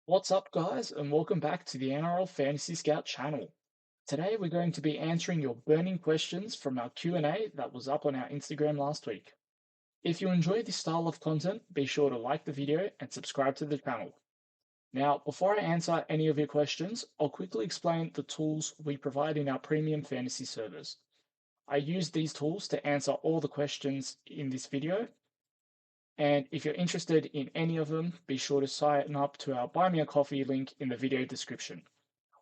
What's up, guys, and welcome back to the NRL Fantasy Scout channel. Today we're going to be answering your burning questions from our Q&A that was up on our Instagram last week. If you enjoy this style of content, be sure to like the video and subscribe to the channel. Now, before I answer any of your questions, I'll quickly explain the tools we provide in our premium fantasy service. I use these tools to answer all the questions in this video, and if you're interested in any of them, be sure to sign up to our Buy Me a Coffee link in the video description.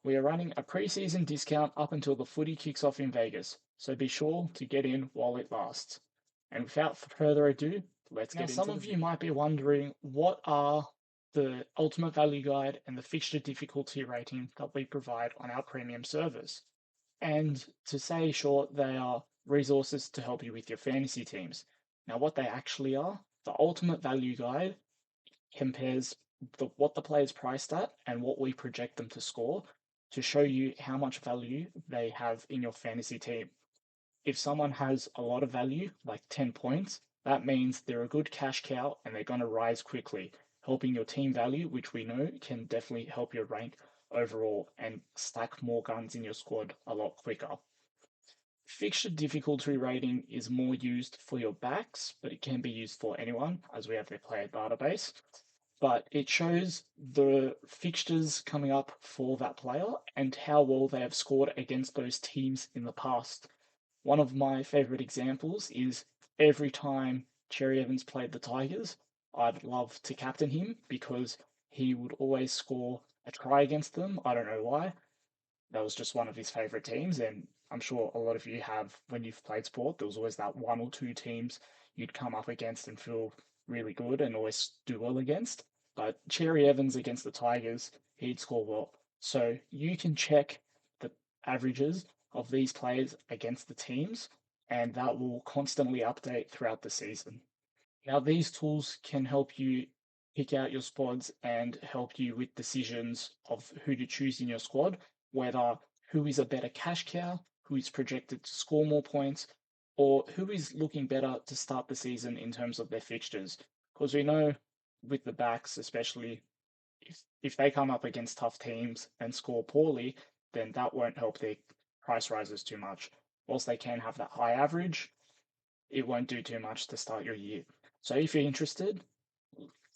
We are running a preseason discount up until the footy kicks off in Vegas, so be sure to get in while it lasts. And without further ado, let's get into the video. Now, some of you might be wondering, what are the Ultimate Value Guide and the Fixture Difficulty Rating that we provide on our premium service? And to say short, they are resources to help you with your fantasy teams. Now, what they actually are, the Ultimate Value Guide compares what the player's priced at and what we project them to score to show you how much value they have in your fantasy team. If someone has a lot of value, like 10 points, that means they're a good cash cow and they're going to rise quickly, helping your team value, which we know can definitely help your rank overall and stack more guns in your squad a lot quicker. Fixture difficulty rating is more used for your backs, but it can be used for anyone as we have their player database. But it shows the fixtures coming up for that player and how well they have scored against those teams in the past. One of my favorite examples is every time Cherry Evans played the Tigers, I'd love to captain him because he would always score a try against them. I don't know why. That was just one of his favorite teams, and I'm sure a lot of you have when you've played sport. There was always that one or two teams you'd come up against and feel really good and always do well against. But Cherry Evans against the Tigers, he'd score well. So you can check the averages of these players against the teams, and that will constantly update throughout the season. Now, these tools can help you pick out your squads and help you with decisions of who to choose in your squad, whether who is a better cash cow, who is projected to score more points, or who is looking better to start the season in terms of their fixtures. Because we know with the backs, especially if they come up against tough teams and score poorly, then that won't help their price rises too much. Whilst they can have that high average, it won't do too much to start your year. So if you're interested,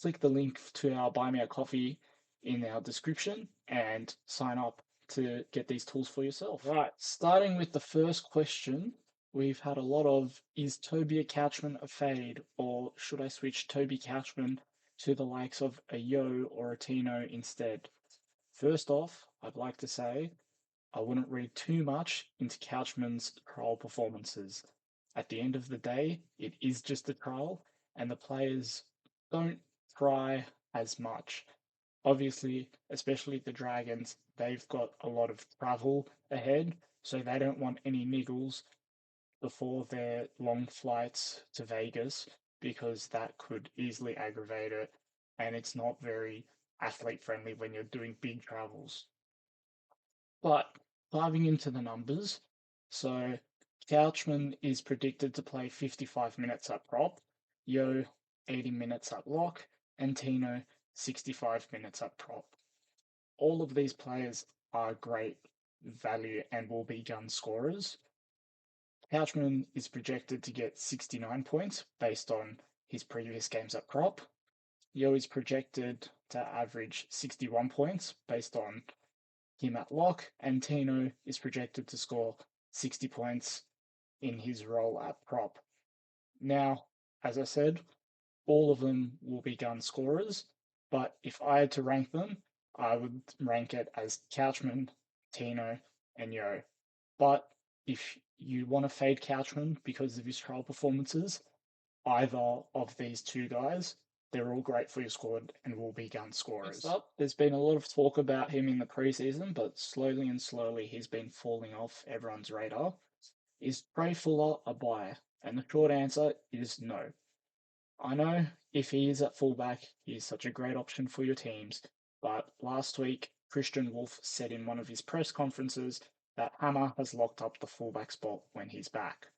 click the link to our Buy Me a Coffee in our description and sign up to get these tools for yourself. Right, starting with the first question, we've had a lot of, is Toby Couchman a fade, or should I switch Toby Couchman to the likes of a Yo or a Tino instead? First off, I'd like to say I wouldn't read too much into Couchman's trial performances. At the end of the day, it is just a trial, and the players don't try as much. Obviously, especially the Dragons, they've got a lot of travel ahead, so they don't want any niggles before their long flights to Vegas because that could easily aggravate it, and it's not very athlete friendly when you're doing big travels. But diving into the numbers, so Couchman is predicted to play 55 minutes at prop, Yo 80 minutes at lock, and Tino 65 minutes at prop. All of these players are great value and will be gun scorers. Couchman is projected to get 69 points based on his previous games at prop. Yo is projected to average 61 points based on him at lock, and Tino is projected to score 60 points in his role at prop. Now, as I said, all of them will be gun scorers, but if I had to rank them, I would rank it as Couchman, Tino, and Yo. But if you want to fade Couchman because of his trial performances, either of these two guys, they're all great for your squad and will be gun scorers. Next up, there's been a lot of talk about him in the preseason, but slowly and slowly he's been falling off everyone's radar. Is Trey Fuller a buy? And the short answer is no. I know if he is at fullback, he is such a great option for your teams, but last week, Christian Wolf said in one of his press conferences that Hammer has locked up the fullback spot when he's back.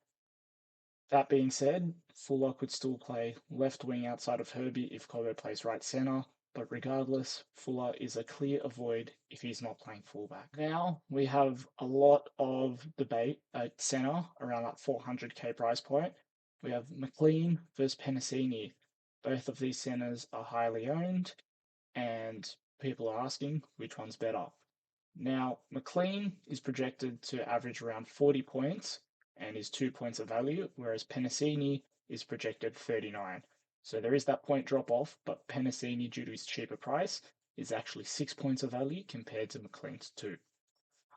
That being said, Fuller could still play left wing outside of Herbie if Cobbo plays right centre, but regardless, Fuller is a clear avoid if he's not playing fullback. Now we have a lot of debate at centre around that 400k price point. We have McLean versus Penasini. Both of these centres are highly owned, and people are asking which one's better. Now, McLean is projected to average around 40 points and is 2 points of value, whereas Penasini is projected 39. So there is that point drop off, but Penasini, due to his cheaper price, is actually 6 points of value compared to McLean's 2.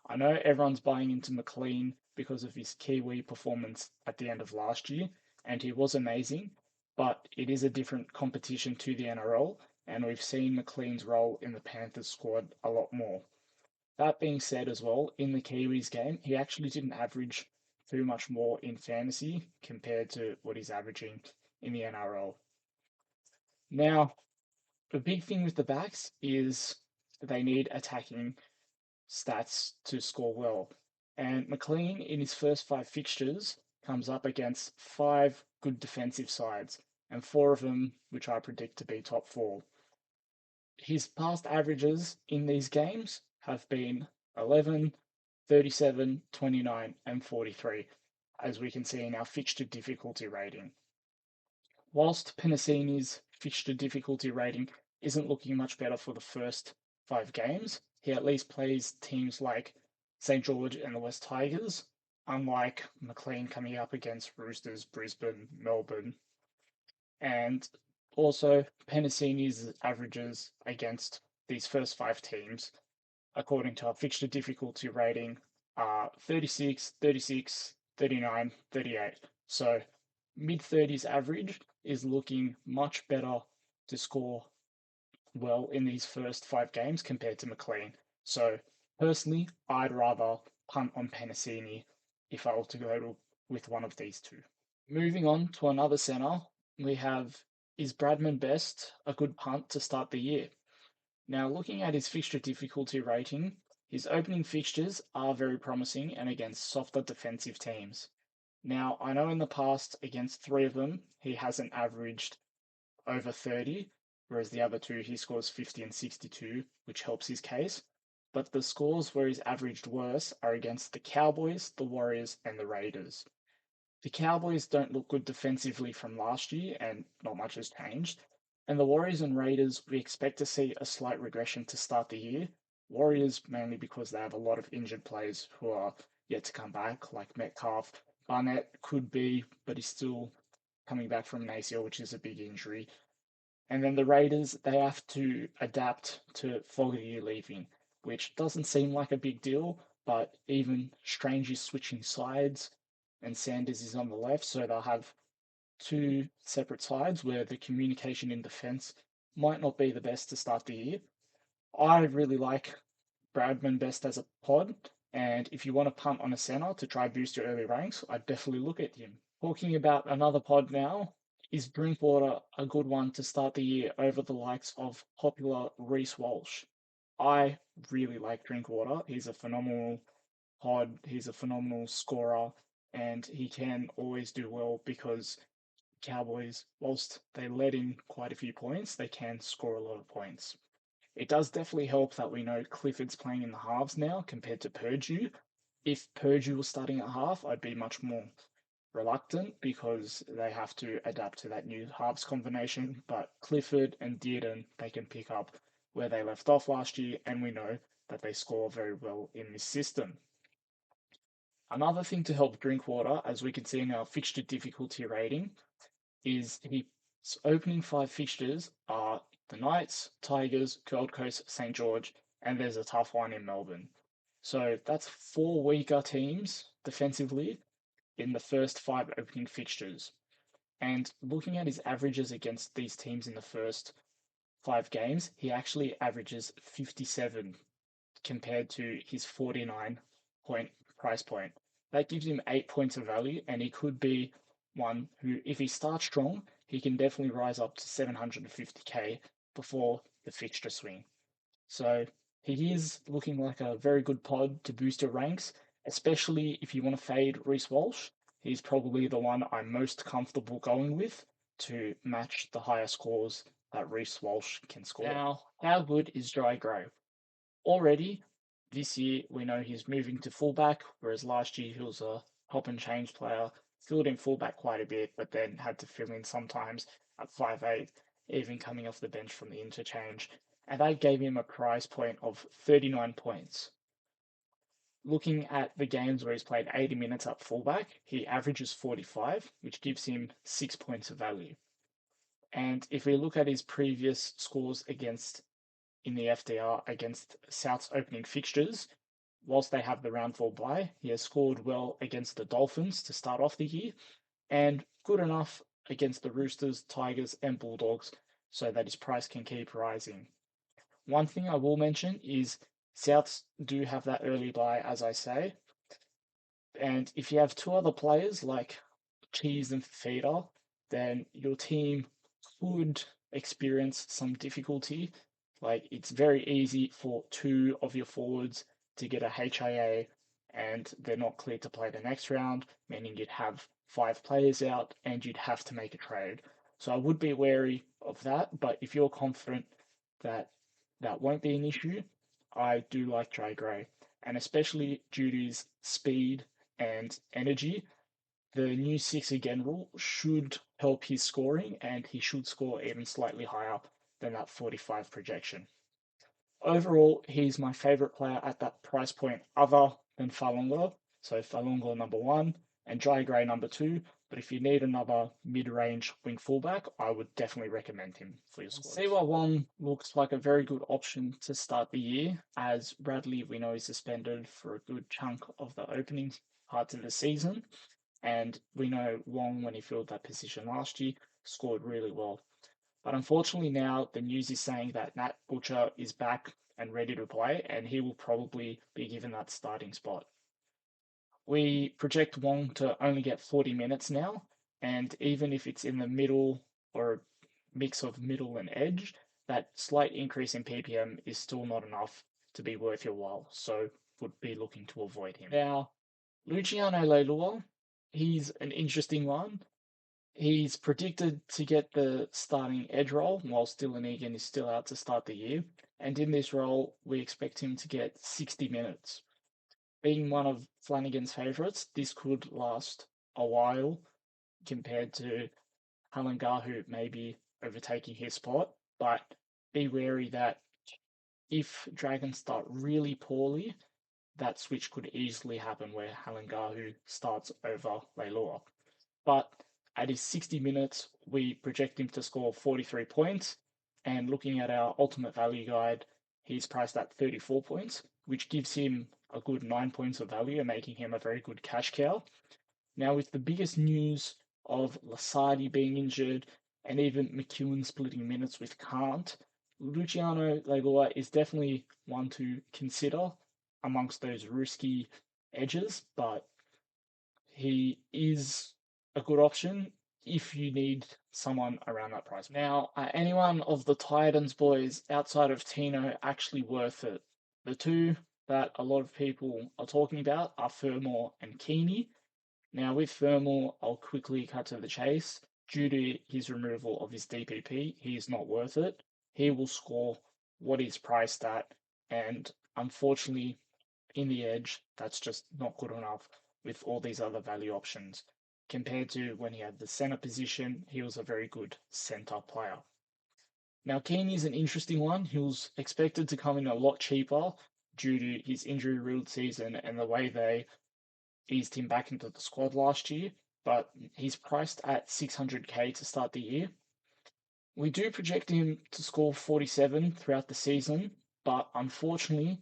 I know everyone's buying into McLean because of his Kiwi performance at the end of last year, and he was amazing, but it is a different competition to the NRL, and we've seen McLean's role in the Panthers squad a lot more. That being said, as well, in the Kiwis game, he actually didn't average too much more in fantasy compared to what he's averaging in the NRL. Now, the big thing with the backs is they need attacking stats to score well. And McLean, in his first 5 fixtures, comes up against 5 good defensive sides, and 4 of them, which I predict to be top 4. His past averages in these games have been 11, 37, 29, and 43, as we can see in our fixture difficulty rating. Whilst Penasini's fixture difficulty rating isn't looking much better for the first 5 games, he at least plays teams like St. George and the West Tigers, unlike McLean coming up against Roosters, Brisbane, Melbourne. And also, Penasini's averages against these first 5 teams, according to our fixture difficulty rating, are 36, 36, 39, 38. So mid-30s average is looking much better to score well in these first 5 games compared to McLean. So personally, I'd rather punt on Penasini if I were to go with one of these two. Moving on to another centre, we have, is Bradman Best a good punt to start the year? Now, looking at his fixture difficulty rating, his opening fixtures are very promising and against softer defensive teams. Now, I know in the past, against 3 of them, he hasn't averaged over 30, whereas the other 2 he scores 50 and 62, which helps his case. But the scores where he's averaged worse are against the Cowboys, the Warriors, and the Raiders. The Cowboys don't look good defensively from last year, and not much has changed. And the Warriors and Raiders, we expect to see a slight regression to start the year. Warriors mainly because they have a lot of injured players who are yet to come back, like Metcalf. Barnett could be, but he's still coming back from an ACL, which is a big injury. And then the Raiders, they have to adapt to Fogarty leaving, which doesn't seem like a big deal, but even Strange is switching sides and Sanders is on the left, so they'll have 2 separate sides where the communication in defense might not be the best to start the year. I really like Bradman Best as a pod, and if you want to punt on a center to try boost your early ranks, I'd definitely look at him. Talking about another pod now, is Drinkwater a good one to start the year over the likes of popular Reece Walsh? I really like Drinkwater. He's a phenomenal pod, he's a phenomenal scorer, and he can always do well because Cowboys, whilst they let in quite a few points, they can score a lot of points. It does definitely help that we know Clifford's playing in the halves now compared to Purdue. If Purdue was starting at half, I'd be much more reluctant because they have to adapt to that new halves combination. But Clifford and Dearden, they can pick up where they left off last year, and we know that they score very well in this system. Another thing to help Drinkwater, as we can see in our fixture difficulty rating, is his opening 5 fixtures are the Knights, Tigers, Gold Coast, St. George, and there's a tough one in Melbourne. So that's 4 weaker teams defensively in the first 5 opening fixtures. And looking at his averages against these teams in the first 5 games, he actually averages 57 compared to his 49 point price point. That gives him 8 points of value, and he could be one who, if he starts strong, he can definitely rise up to 750k before the fixture swing. So he is looking like a very good pod to boost your ranks, especially if you want to fade Reece Walsh. He's probably the one I'm most comfortable going with to match the higher scores that Reece Walsh can score. Now, how good is Jai Gray? Already, this year, we know he's moving to fullback, whereas last year he was a hop and change player, filled in fullback quite a bit, but then had to fill in sometimes at 5'8", even coming off the bench from the interchange. And that gave him a prize point of 39 points. Looking at the games where he's played 80 minutes at fullback, he averages 45, which gives him 6 points of value. And if we look at his previous scores against in the FDR against South's opening fixtures, whilst they have the round 4 bye, he has scored well against the Dolphins to start off the year, and good enough against the Roosters, Tigers, and Bulldogs so that his price can keep rising. One thing I will mention is Souths do have that early bye, as I say, and if you have two other players like Cheese and Feeder, then your team could experience some difficulty. Like it's very easy for two of your forwards to get a HIA and they're not cleared to play the next round, meaning you'd have 5 players out and you'd have to make a trade. So I would be wary of that, but if you're confident that that won't be an issue, I do like Jai Gray, and especially due to his speed and energy, the new 6 again rule should help his scoring, and he should score even slightly higher than that 45 projection. Overall, he's my favorite player at that price point other than Falongo. So Falongo number 1 and Jai Gray number 2. But if you need another mid-range wing fullback, I would definitely recommend him for your squad. Siwa Wong looks like a very good option to start the year, as Bradley we know is suspended for a good chunk of the opening parts of the season. And we know Wong, when he filled that position last year, scored really well. But unfortunately now the news is saying that Nat Butcher is back and ready to play, and he will probably be given that starting spot. We project Wong to only get 40 minutes now, and even if it's in the middle or a mix of middle and edge, that slight increase in PPM is still not enough to be worth your while, so would be looking to avoid him. Now, Luciano Leilua, he's an interesting one. He's predicted to get the starting edge role, while Dylan Egan is still out to start the year. And in this role, we expect him to get 60 minutes. Being one of Flanagan's favourites, this could last a while compared to Halangahu maybe overtaking his spot. But be wary that if Dragons start really poorly, that switch could easily happen where Halangahu starts over Leilua. But at his 60 minutes, we project him to score 43 points. And looking at our ultimate value guide, he's priced at 34 points, which gives him a good 9 points of value and making him a very good cash cow. Now, with the biggest news of Lasardi being injured and even McEwen splitting minutes with Kant, Luciano Leilua is definitely one to consider amongst those risky edges, but he is a good option if you need someone around that price. Now, are anyone of the Titans boys outside of Tino actually worth it? The two that a lot of people are talking about are Fermor and Keeney. Now, with Fermor, I'll quickly cut to the chase. Due to his removal of his DPP, he is not worth it. He will score what he's priced at, and unfortunately, in the edge, that's just not good enough with all these other value options. Compared to when he had the center position, he was a very good center player. Now, Keeney is an interesting one. He was expected to come in a lot cheaper due to his injury-riddled season and the way they eased him back into the squad last year, but he's priced at 600k to start the year. We do project him to score 47 throughout the season, but unfortunately,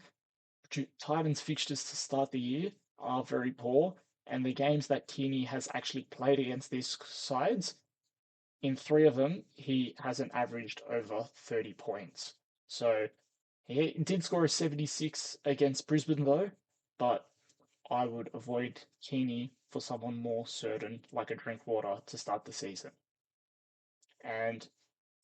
Titans fixtures to start the year are very poor, and the games that Keeney has actually played against these sides, in 3 of them, he hasn't averaged over 30 points. So he did score a 76 against Brisbane though, but I would avoid Keeney for someone more certain, like a Drinkwater, to start the season. And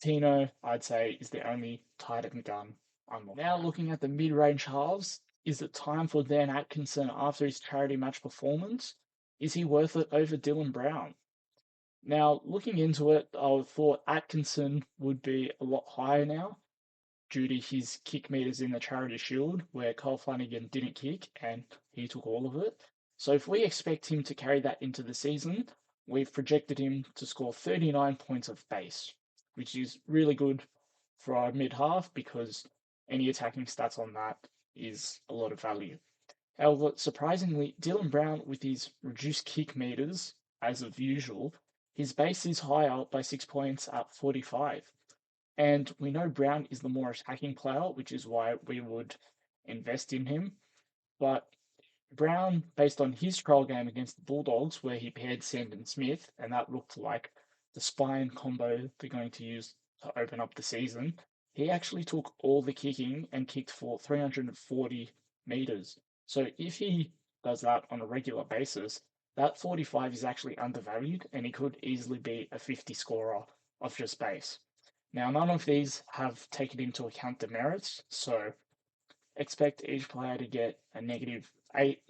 Tino, I'd say, is the only Titan gun I'm looking Now, looking at the mid-range halves, is it time for Dan Atkinson after his charity match performance? Is he worth it over Dylan Brown? Now, looking into it, I thought Atkinson would be a lot higher now due to his kick meters in the Charity Shield, where Kyle Flanagan didn't kick and he took all of it. So if we expect him to carry that into the season, we've projected him to score 39 points of base, which is really good for our mid half because any attacking stats on that is a lot of value. However, surprisingly, Dylan Brown, with his reduced kick meters, as of usual, his base is higher by 6 points at 45. And we know Brown is the more attacking player, which is why we would invest in him. But Brown, based on his trial game against the Bulldogs, where he paired Sandon Smith, and that looked like the spine combo they're going to use to open up the season, he actually took all the kicking and kicked for 340 meters. So if he does that on a regular basis, that 45 is actually undervalued, and he could easily be a 50 scorer of just base. Now, none of these have taken into account demerits, so expect each player to get a -8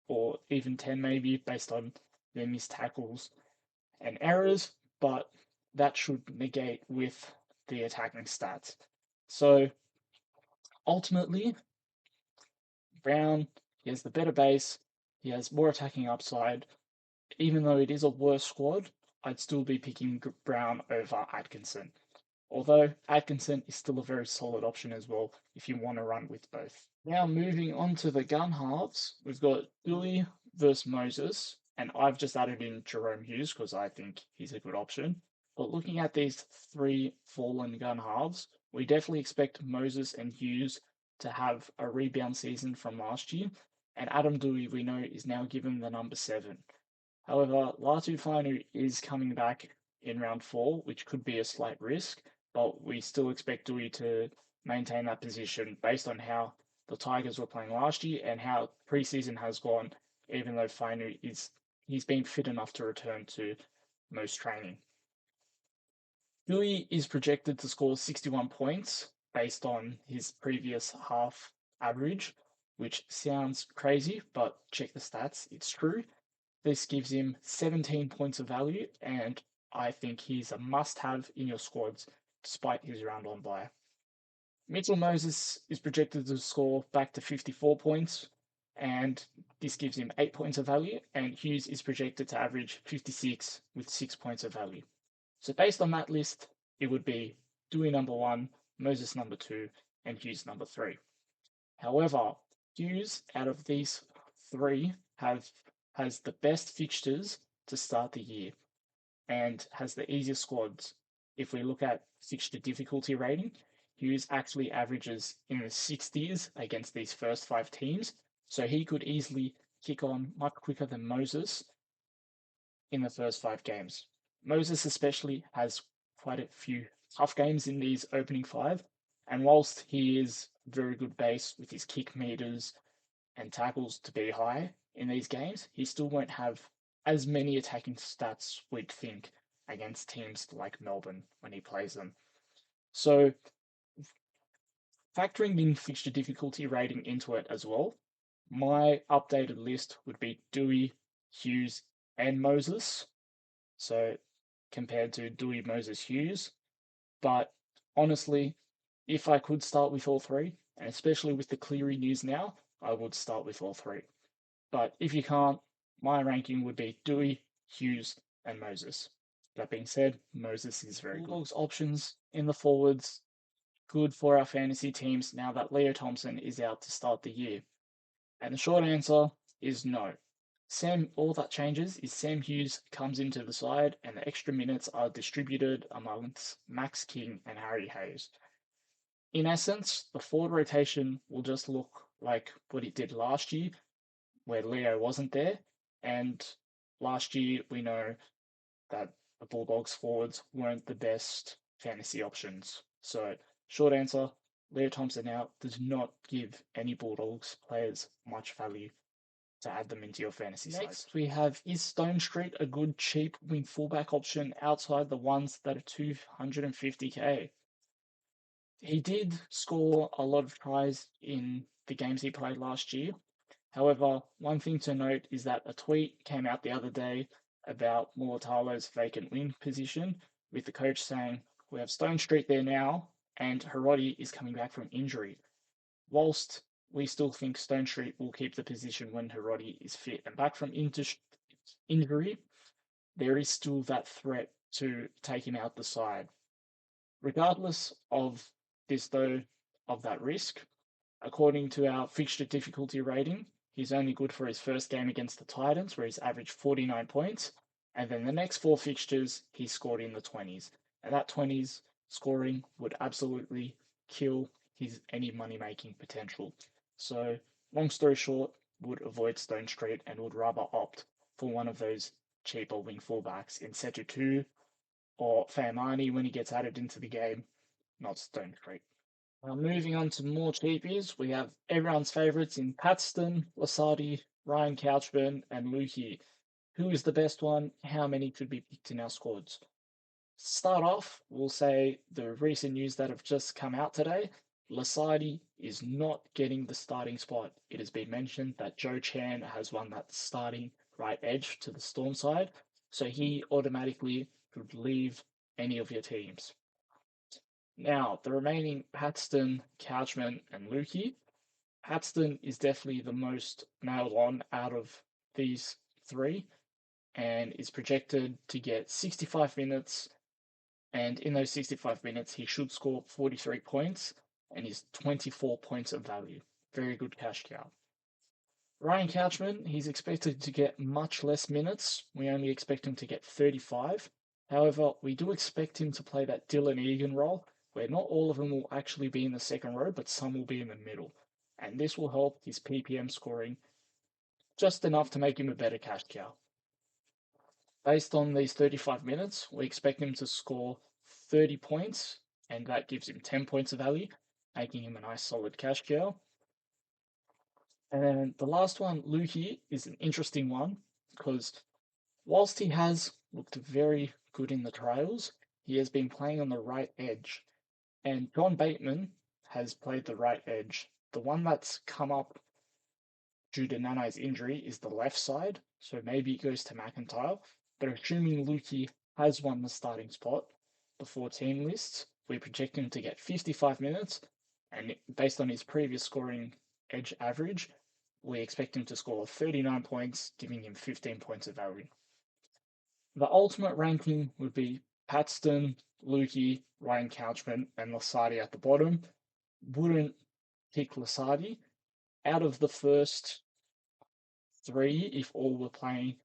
or even 10 maybe based on their missed tackles and errors, but that should negate with the attacking stats. So ultimately, Brown, he has the better base, he has more attacking upside. Even though it is a worse squad, I'd still be picking Brown over Atkinson. Although Atkinson is still a very solid option as well if you want to run with both. Now moving on to the gun halves, we've got Dooley versus Moses, and I've just added in Jerome Hughes because I think he's a good option. But looking at these three fallen gun halves, we definitely expect Moses and Hughes to have a rebound season from last year, and Adam Doueihi we know is now given the number 7. However, Latu Fainu is coming back in round 4, which could be a slight risk, but we still expect Doueihi to maintain that position based on how the Tigers were playing last year and how preseason has gone, even though Fainu he's been fit enough to return to most training. Doueihi is projected to score 61 points based on his previous half average, which sounds crazy, but check the stats, it's true. This gives him 17 points of value, and I think he's a must-have in your squads despite his round on bye. Mitchell Moses is projected to score back to 54 points, and this gives him 8 points of value, and Hughes is projected to average 56 with 6 points of value. So based on that list, it would be Doueihi number 1, Moses number 2, and Hughes number 3. However, Hughes, out of these three, has the best fixtures to start the year and has the easiest squads. If we look at fixture difficulty rating, Hughes actually averages in the 60s against these first 5 teams, so he could easily kick on much quicker than Moses in the first 5 games. Moses especially has quite a few tough games in these opening 5, and whilst he is very good base with his kick meters and tackles to be high in these games, he still won't have as many attacking stats, we'd think, against teams like Melbourne when he plays them. So, factoring in fixture difficulty rating into it as well, my updated list would be Doueihi, Hughes, and Moses. So, compared to Doueihi, Moses, Hughes. But honestly, if I could start with all three, and especially with the Cleary news now, I would start with all three. But if you can't, my ranking would be Doueihi, Hughes, and Moses. That being said, Moses is very good. Bulldogs options in the forwards, good for our fantasy teams now that Leo Thompson is out to start the year. And the short answer is no. All that changes is Sam Hughes comes into the side and the extra minutes are distributed amongst Max King and Harry Hayes. In essence, the forward rotation will just look like what it did last year, where Leo wasn't there. And last year, we know that the Bulldogs forwards weren't the best fantasy options. So, short answer, Leo Thompson out does not give any Bulldogs players much value to add them into your fantasy side. Next, we have, is Stone Street a good cheap wing fullback option outside the ones that are 250k? He did score a lot of tries in the games he played last year. However, one thing to note is that a tweet came out the other day about Mulatalo's vacant wing position, with the coach saying, we have Stone Street there now, and Hiroti is coming back from injury. Whilst we still think Stone Street will keep the position when Hiroti is fit and back from injury, there is still that threat to take him out the side. Regardless of this, though, of that risk, according to our fixture difficulty rating, he's only good for his first game against the Titans, where he's averaged 49 points. And then the next 4 fixtures, he scored in the 20s. And that 20s scoring would absolutely kill his any money making potential. So, long story short, would avoid Stone Street and would rather opt for one of those cheaper wing fullbacks in Setu or Famani when he gets added into the game, not Stone Street. Now, moving on to more cheapies, we have everyone's favourites in Paxton, Lasardi, Ryan Couchburn, and Lukey. Who is the best one? How many could be picked in our squads? Start off, we'll say the recent news that have just come out today. Lasardi is not getting the starting spot. It has been mentioned that Joe Chan has won that starting right edge to the Storm side, so he automatically could leave any of your teams. Now, the remaining Paxton, Couchman, and Lukey. Paxton is definitely the most nailed on out of these three and is projected to get 65 minutes. And in those 65 minutes, he should score 43 points and is 24 points of value. Very good cash cow. Ryan Couchman, he's expected to get much less minutes. We only expect him to get 35. However, we do expect him to play that Dylan Egan role, where not all of them will actually be in the second row, but some will be in the middle. And this will help his PPM scoring just enough to make him a better cash cow. Based on these 35 minutes, we expect him to score 30 points, and that gives him 10 points of value, making him a nice solid cash cow. And the last one, Lukey, is an interesting one because whilst he has looked very good in the trials, he has been playing on the right edge. And John Bateman has played the right edge. The one that's come up due to Nanai's injury is the left side, so maybe it goes to McIntyre. But assuming Lukey has won the starting spot before team lists, we project him to get 55 minutes, and based on his previous scoring edge average, we expect him to score 39 points, giving him 15 points of value. The ultimate ranking would be Paxton, Lukey, Ryan Couchman, and Lasardi at the bottom. Wouldn't pick Lasardi. Out of the first three, if all were playing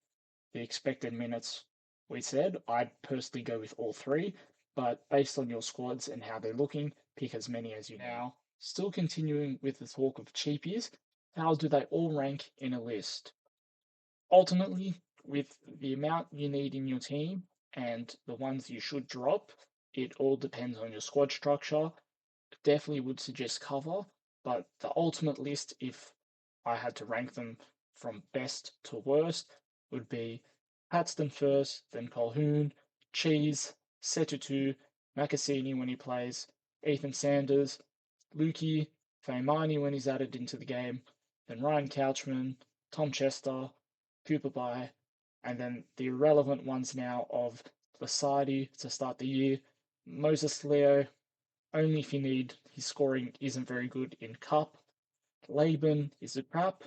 the expected minutes we said, I'd personally go with all three, but based on your squads and how they're looking, pick as many as you now. Still continuing with the talk of cheapies, how do they all rank in a list? Ultimately, with the amount you need in your team and the ones you should drop, it all depends on your squad structure. Definitely would suggest cover, but the ultimate list, if I had to rank them from best to worst, would be Paxton first, then Colhoun, Cheese, Setutu, Macassini when he plays, Ethan Sanders, Lukey, Faimani when he's added into the game, then Ryan Couchman, Tom Chester, Cooper By, and then the irrelevant ones now of Lasardi to start the year, Moses Leo, only if you need. His scoring isn't very good in Cup. Laban is a crap.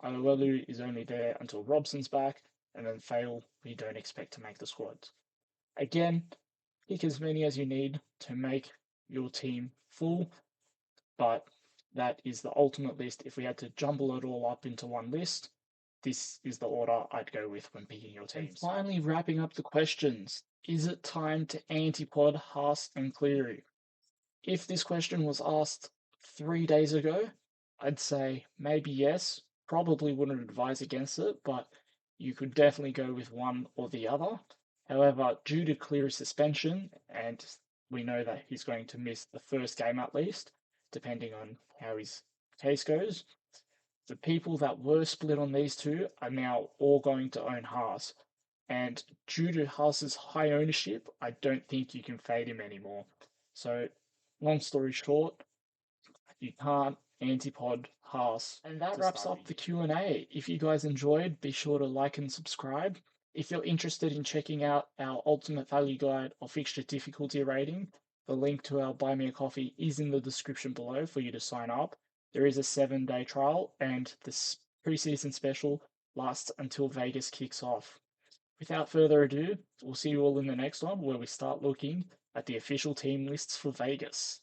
Aluelu is only there until Robson's back, and then Fail, we don't expect to make the squads. Again, pick as many as you need to make your team full, but that is the ultimate list. If we had to jumble it all up into one list, this is the order I'd go with when picking your teams. And finally, wrapping up the questions. Is it time to antipod Haas and Cleary? If this question was asked 3 days ago, I'd say maybe yes. Probably wouldn't advise against it, but you could definitely go with one or the other. However, due to Cleary's suspension, and we know that he's going to miss the first game at least, depending on how his case goes, the people that were split on these two are now all going to own Haas. And due to Haas's high ownership, I don't think you can fade him anymore. So, long story short, you can't antipod Haas. And that wraps up the Q&A. If you guys enjoyed, be sure to like and subscribe. If you're interested in checking out our ultimate value guide or fixture difficulty rating, the link to our Buy Me a Coffee is in the description below for you to sign up. There is a 7-day trial, and this preseason special lasts until Vegas kicks off. Without further ado, we'll see you all in the next one where we start looking at the official team lists for Vegas.